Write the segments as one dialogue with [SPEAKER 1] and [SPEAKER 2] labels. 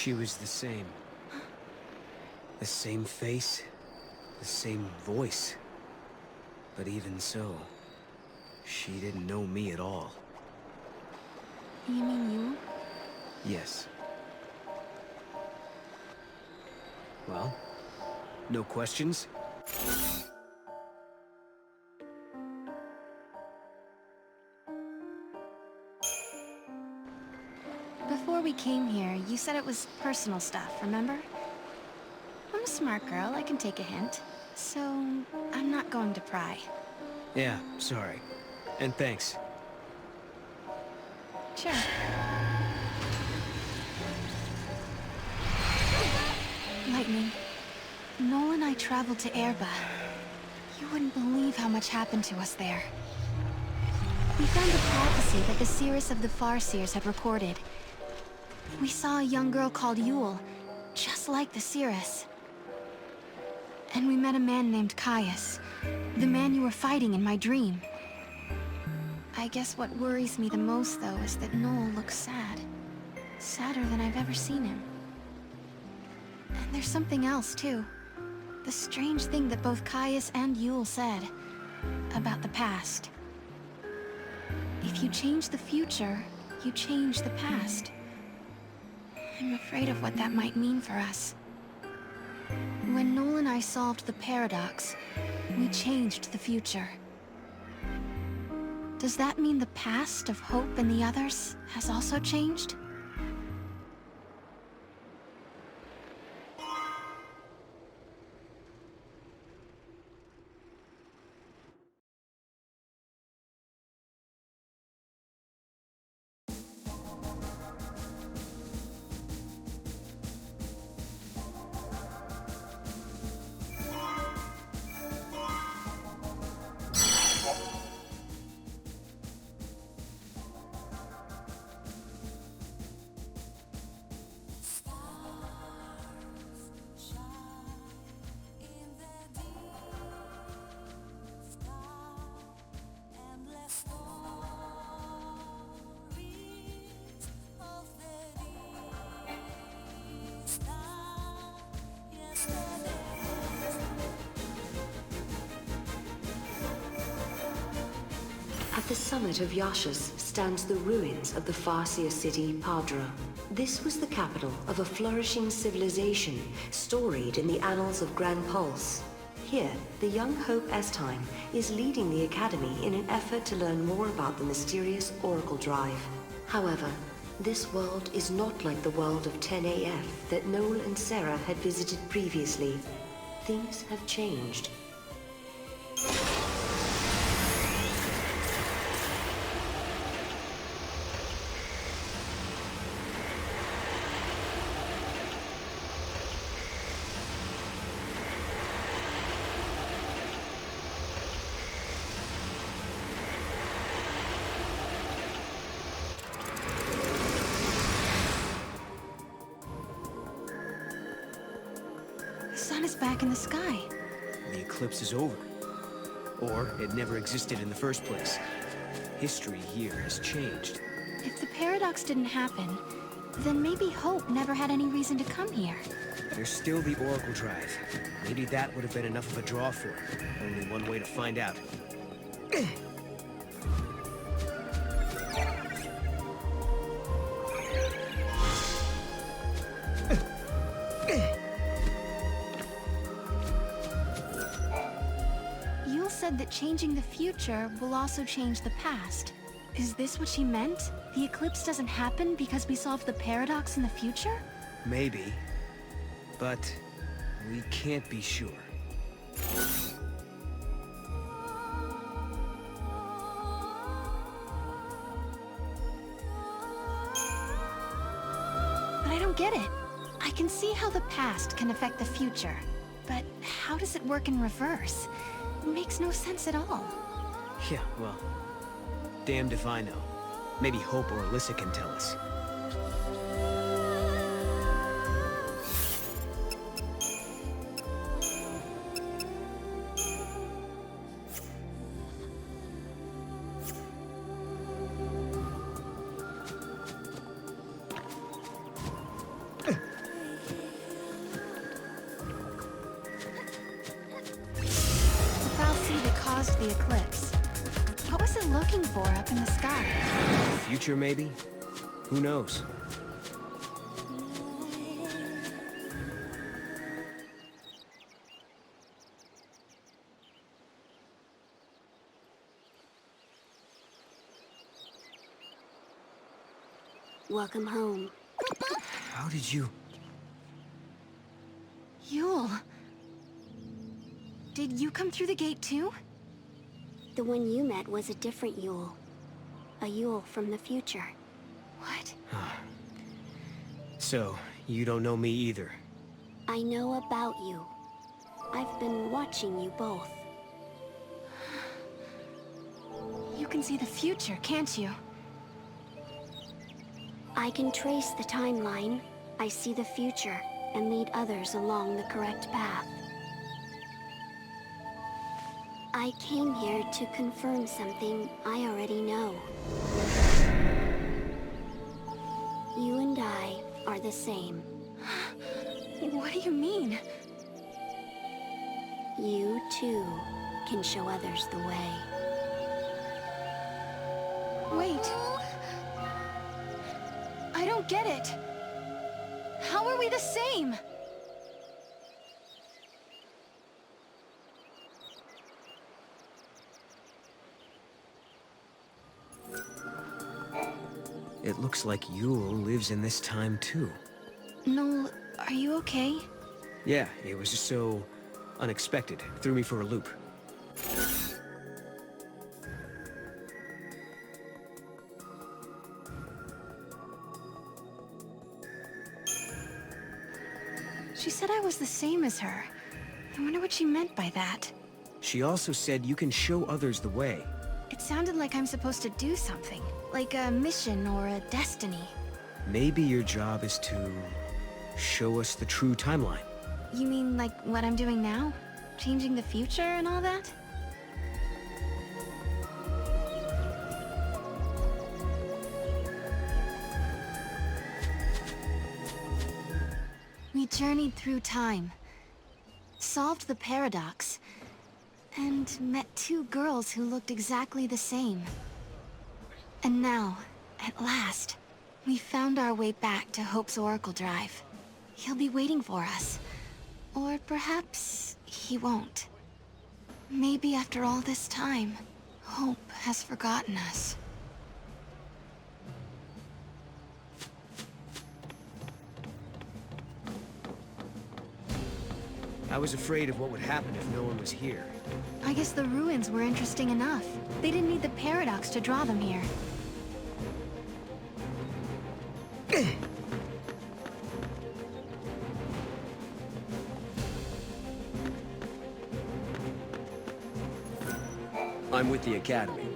[SPEAKER 1] She was the same. The same face, the same voice. But even so, she didn't know me at all.
[SPEAKER 2] You mean you?
[SPEAKER 1] Yes. Well, no questions?
[SPEAKER 2] Before we came here, you said it was personal stuff, remember? I'm a smart girl, I can take a hint. So, I'm not going to pry.
[SPEAKER 1] Yeah, sorry. And thanks.
[SPEAKER 2] Sure. Lightning. Noel and I traveled to Erba. You wouldn't believe how much happened to us there. We found a prophecy that the seers of the Farseers had recorded. We saw a young girl called Yule, just like the seeress. And we met a man named Caius, the man you were fighting in my dream. I guess what worries me the most, though, is that Noel looks sad. Sadder than I've ever seen him. And there's something else, too. The strange thing that both Caius and Yule said about the past. If you change the future, you change the past. I'm afraid of what that might mean for us. When Noel and I solved the paradox, we changed the future. Does that mean the past of Hope and the others has also changed?
[SPEAKER 3] At the summit of Yaschas stands the ruins of the Farseer city, Padra. This was the capital of a flourishing civilization, storied in the annals of Grand Pulse. Here, the young Hope Estime is leading the Academy in an effort to learn more about the mysterious Oracle Drive. However, this world is not like the world of 10AF that Noel and Sarah had visited previously. Things have changed.
[SPEAKER 2] The sun is back in the sky.
[SPEAKER 1] The eclipse is over. Or it never existed in the first place. History here has changed.
[SPEAKER 2] If the paradox didn't happen, then maybe Hope never had any reason to come here.
[SPEAKER 1] There's still the Oracle Drive. Maybe that would have been enough of a draw for her. Only one way to find out.
[SPEAKER 2] Yule said that changing the future will also change the past. Is this what she meant? The eclipse doesn't happen because we solved the paradox in the future?
[SPEAKER 1] Maybe. But we can't be sure.
[SPEAKER 2] But I don't get it. I can see how the past can affect the future. But how does it work in reverse? It makes no sense at all.
[SPEAKER 1] Yeah, well, damned if I know. Maybe Hope or Alyssa can tell us.
[SPEAKER 2] looking for up in the sky?
[SPEAKER 1] Future, maybe? Who knows?
[SPEAKER 4] Welcome home.
[SPEAKER 1] How did you...
[SPEAKER 2] Yule. Did you come through the gate too?
[SPEAKER 4] The one you met was a different Yule. A Yule from the future.
[SPEAKER 2] What?
[SPEAKER 1] So, you don't know me either.
[SPEAKER 4] I know about you. I've been watching you both.
[SPEAKER 2] You can see the future, can't you?
[SPEAKER 4] I can trace the timeline. I see the future and lead others along the correct path. I came here to confirm something I already know. You and I are the same.
[SPEAKER 2] What do you mean?
[SPEAKER 4] You, too, can show others the way.
[SPEAKER 2] Wait. I don't get it. How are we the same?
[SPEAKER 1] It looks like Yule lives in this time too.
[SPEAKER 2] Noel, are you okay?
[SPEAKER 1] Yeah, it was just so unexpected. Threw me for a loop.
[SPEAKER 2] She said I was the same as her. I wonder what she meant by that.
[SPEAKER 1] She also said you can show others the way.
[SPEAKER 2] It sounded like I'm supposed to do something. Like a mission or a destiny.
[SPEAKER 1] Maybe your job is to show us the true timeline.
[SPEAKER 2] You mean like what I'm doing now? Changing the future and all that? We journeyed through time, solved the paradox, and met two girls who looked exactly the same. And now, at last, we found our way back to Hope's Oracle Drive. He'll be waiting for us. Or perhaps he won't. Maybe after all this time, Hope has forgotten us.
[SPEAKER 1] I was afraid of what would happen if no one was here.
[SPEAKER 2] I guess the ruins were interesting enough. They didn't need the paradox to draw them here.
[SPEAKER 5] I'm with the Academy.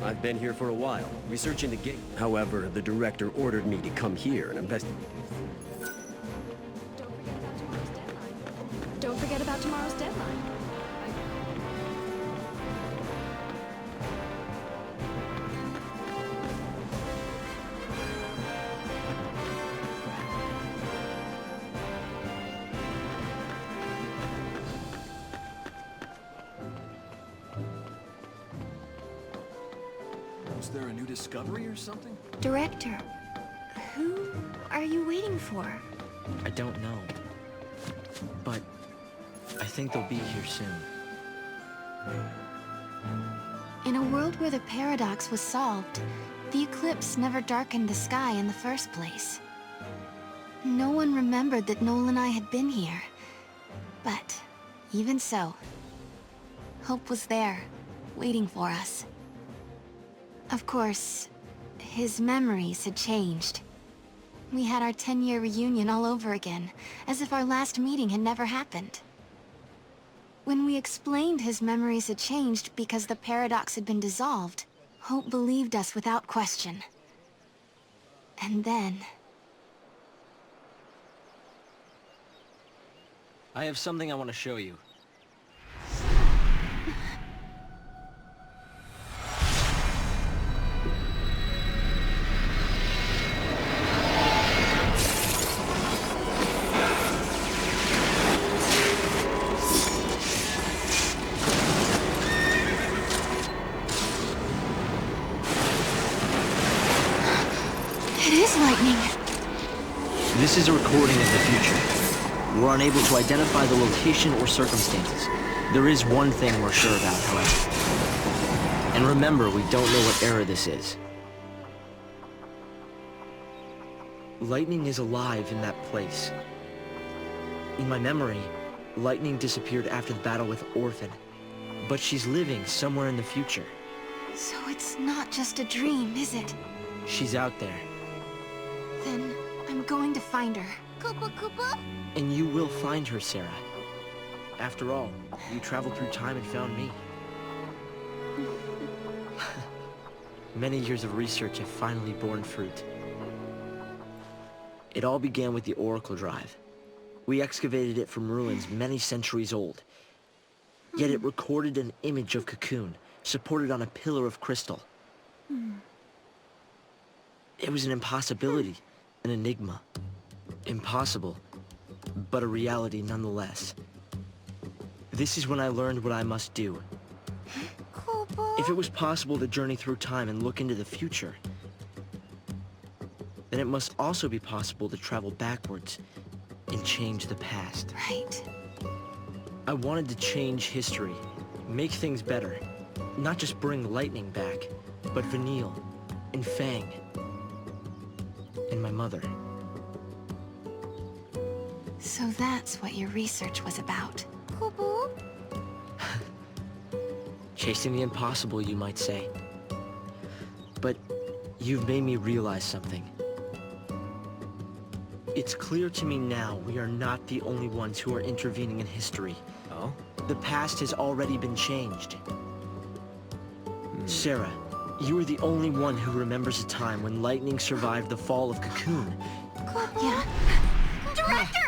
[SPEAKER 5] I've been here for a while, researching the gate. However, the director ordered me to come here and investigate.
[SPEAKER 6] Don't forget about tomorrow's deadline.
[SPEAKER 7] Was there a new discovery or something?
[SPEAKER 2] Director, who are you waiting for?
[SPEAKER 8] I don't know. But I think they'll be here soon.
[SPEAKER 2] In a world where the paradox was solved, the eclipse never darkened the sky in the first place. No one remembered that Noel and I had been here. But even so, Hope was there, waiting for us. Of course, his memories had changed. We had our 10-year reunion all over again, as if our last meeting had never happened. When we explained his memories had changed because the paradox had been dissolved, Hope believed us without question. And then...
[SPEAKER 8] I have something I want to show you. This is a recording of the future. We're unable to identify the location or circumstances. There is one thing we're sure about, however. And remember, we don't know what era this is. Lightning is alive in that place. In my memory, Lightning disappeared after the battle with Orphan. But she's living somewhere in the future.
[SPEAKER 2] So it's not just a dream, is it?
[SPEAKER 8] She's out there.
[SPEAKER 2] Then I'm going to find her. Koopa Koopa?
[SPEAKER 8] And you will find her, Sarah. After all, you traveled through time and found me. Many years of research have finally borne fruit. It all began with the Oracle Drive. We excavated it from ruins many centuries old. Yet it recorded an image of Cocoon, supported on a pillar of crystal. It was an impossibility, an enigma. Impossible, but a reality nonetheless. This is when I learned what I must do. If it was possible to journey through time and look into the future, then it must also be possible to travel backwards and change the past.
[SPEAKER 2] Right.
[SPEAKER 8] I wanted to change history, make things better. Not just bring Lightning back, but Vanille, and Fang, and my mother.
[SPEAKER 2] So that's what your research was about.
[SPEAKER 8] Chasing the impossible, you might say. But you've made me realize something. It's clear to me now we are not the only ones who are intervening in history.
[SPEAKER 1] Oh?
[SPEAKER 8] The past has already been changed. Sarah, you are the only one who remembers a time when Lightning survived the fall of Cocoon.
[SPEAKER 2] Yeah. Director!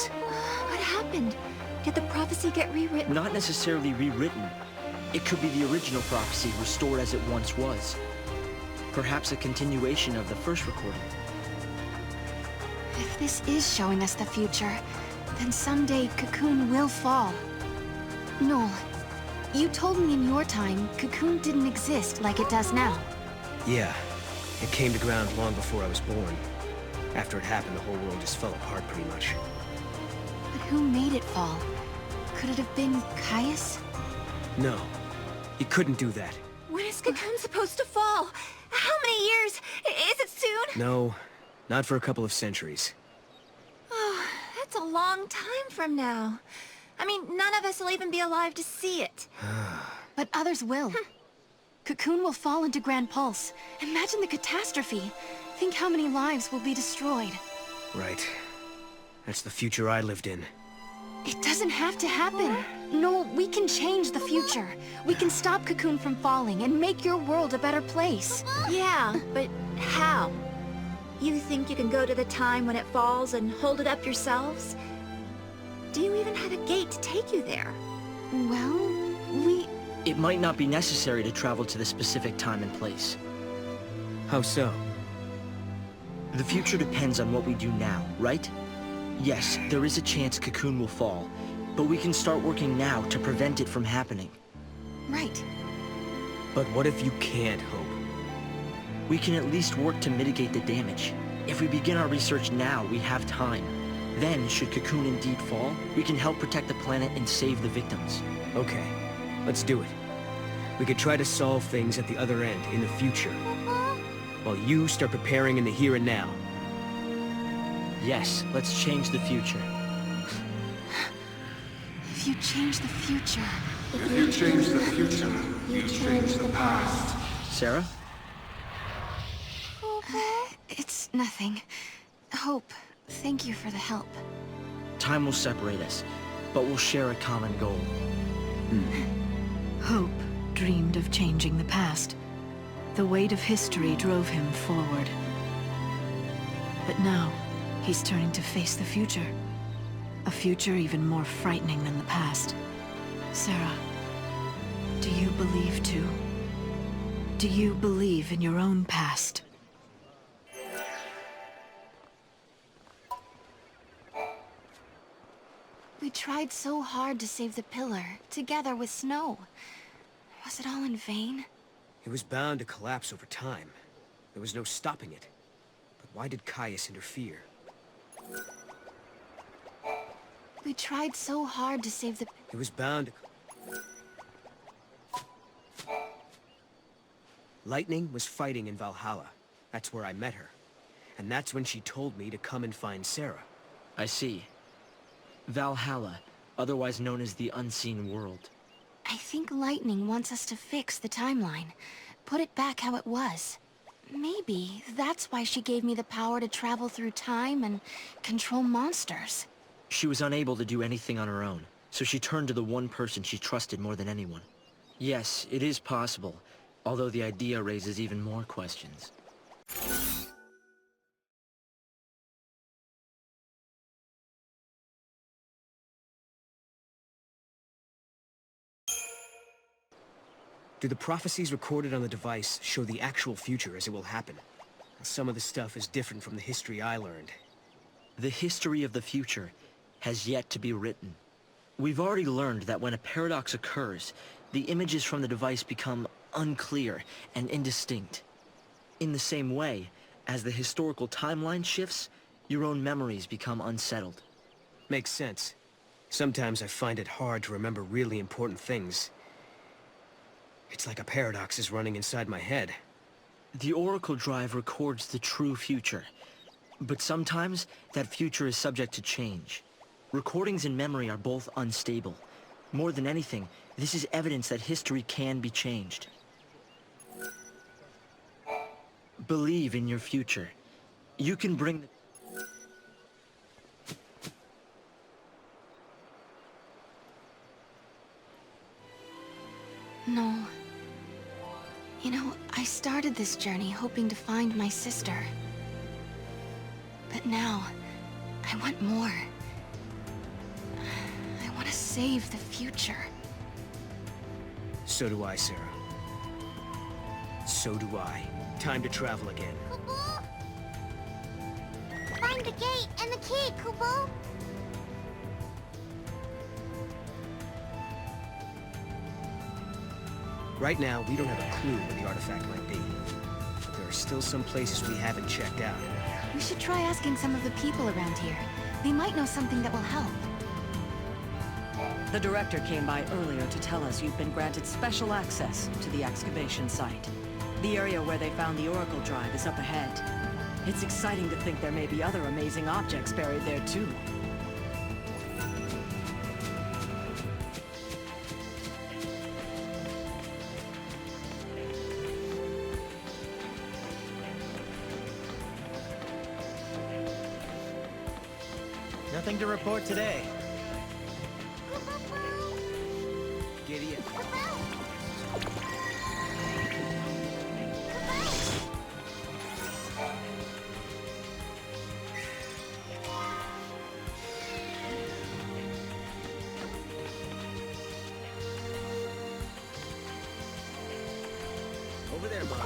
[SPEAKER 2] What happened? Did the prophecy get rewritten?
[SPEAKER 8] Not necessarily rewritten. It could be the original prophecy restored as it once was. Perhaps a continuation of the first recording.
[SPEAKER 2] If this is showing us the future, then someday Cocoon will fall. Noel, you told me in your time Cocoon didn't exist like it does now.
[SPEAKER 1] Yeah. It came to ground long before I was born. After it happened, the whole world just fell apart pretty much.
[SPEAKER 2] But who made it fall? Could it have been Caius?
[SPEAKER 1] No. He couldn't do that.
[SPEAKER 6] When is Cocoon supposed to fall? How many years? Is it soon?
[SPEAKER 1] No. Not for a couple of centuries.
[SPEAKER 6] Oh, that's a long time from now. I mean, none of us will even be alive to see it.
[SPEAKER 2] But others will. Cocoon will fall into Grand Pulse. Imagine the catastrophe. Think how many lives will be destroyed.
[SPEAKER 1] Right. That's the future I lived in.
[SPEAKER 2] It doesn't have to happen. Noel, we can change the future. We can stop Cocoon from falling and make your world a better place.
[SPEAKER 6] Yeah, but how? You think you can go to the time when it falls and hold it up yourselves? Do you even have a gate to take you there?
[SPEAKER 2] Well,
[SPEAKER 8] It might not be necessary to travel to the specific time and place.
[SPEAKER 1] How so?
[SPEAKER 8] The future depends on what we do now, right? Yes, there is a chance Cocoon will fall, but we can start working now to prevent it from happening.
[SPEAKER 2] Right.
[SPEAKER 1] But what if you can't hope?
[SPEAKER 8] We can at least work to mitigate the damage. If we begin our research now, we have time. Then, should Cocoon indeed fall, we can help protect the planet and save the victims.
[SPEAKER 1] Okay, let's do it. We could try to solve things at the other end, in the future. While you start preparing in the here and now.
[SPEAKER 8] Yes, let's change the future.
[SPEAKER 2] If you change the future...
[SPEAKER 9] If you change the future, you change the past.
[SPEAKER 8] Sarah?
[SPEAKER 2] It's nothing. Hope, thank you for the help.
[SPEAKER 8] Time will separate us, but we'll share a common goal.
[SPEAKER 10] Hope dreamed of changing the past. The weight of history drove him forward. But now, he's turning to face the future. A future even more frightening than the past. Sarah, do you believe too? Do you believe in your own past?
[SPEAKER 2] We tried so hard to save the pillar, together with Snow. Was it all in vain?
[SPEAKER 1] It was bound to collapse over time. There was no stopping it. But why did Caius interfere?
[SPEAKER 2] We tried so hard to save the...
[SPEAKER 1] It was bound to... Lightning was fighting in Valhalla. That's where I met her. And that's when she told me to come and find Sarah.
[SPEAKER 8] I see. Valhalla, otherwise known as the Unseen World.
[SPEAKER 2] I think Lightning wants us to fix the timeline. Put it back how it was. Maybe that's why she gave me the power to travel through time and control monsters.
[SPEAKER 8] She was unable to do anything on her own, so she turned to the one person she trusted more than anyone. Yes, it is possible, although the idea raises even more questions.
[SPEAKER 1] Do the prophecies recorded on the device show the actual future as it will happen? Some of the stuff is different from the history I learned.
[SPEAKER 8] The history of the future has yet to be written. We've already learned that when a paradox occurs, the images from the device become unclear and indistinct. In the same way, as the historical timeline shifts, your own memories become unsettled.
[SPEAKER 1] Makes sense. Sometimes I find it hard to remember really important things. It's like a paradox is running inside my head.
[SPEAKER 8] The Oracle Drive records the true future, but sometimes that future is subject to change. Recordings and memory are both unstable. More than anything, this is evidence that history can be changed. Believe in your future. You can bring the...
[SPEAKER 2] No. You know, I started this journey hoping to find my sister. But now, I want more. I want to save the future.
[SPEAKER 1] So do I, Sarah. So do I. Time to travel again.
[SPEAKER 4] Kupo! Find the gate and the key, Kupo!
[SPEAKER 1] Right now, we don't have a clue where the artifact might be. But there are still some places we haven't checked out.
[SPEAKER 2] We should try asking some of the people around here. They might know something that will help.
[SPEAKER 11] The director came by earlier to tell us you've been granted special access to the excavation site. The area where they found the Oracle Drive is up ahead. It's exciting to think there may be other amazing objects buried there too.
[SPEAKER 12] Nothing to report today.
[SPEAKER 1] Giddy up. Over there, Mom.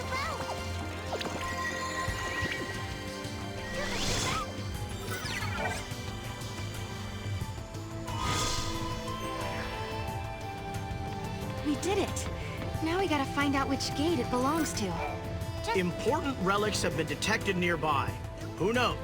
[SPEAKER 2] We did it. Now we gotta find out which gate it belongs to.
[SPEAKER 12] Important relics have been detected nearby. Who knows?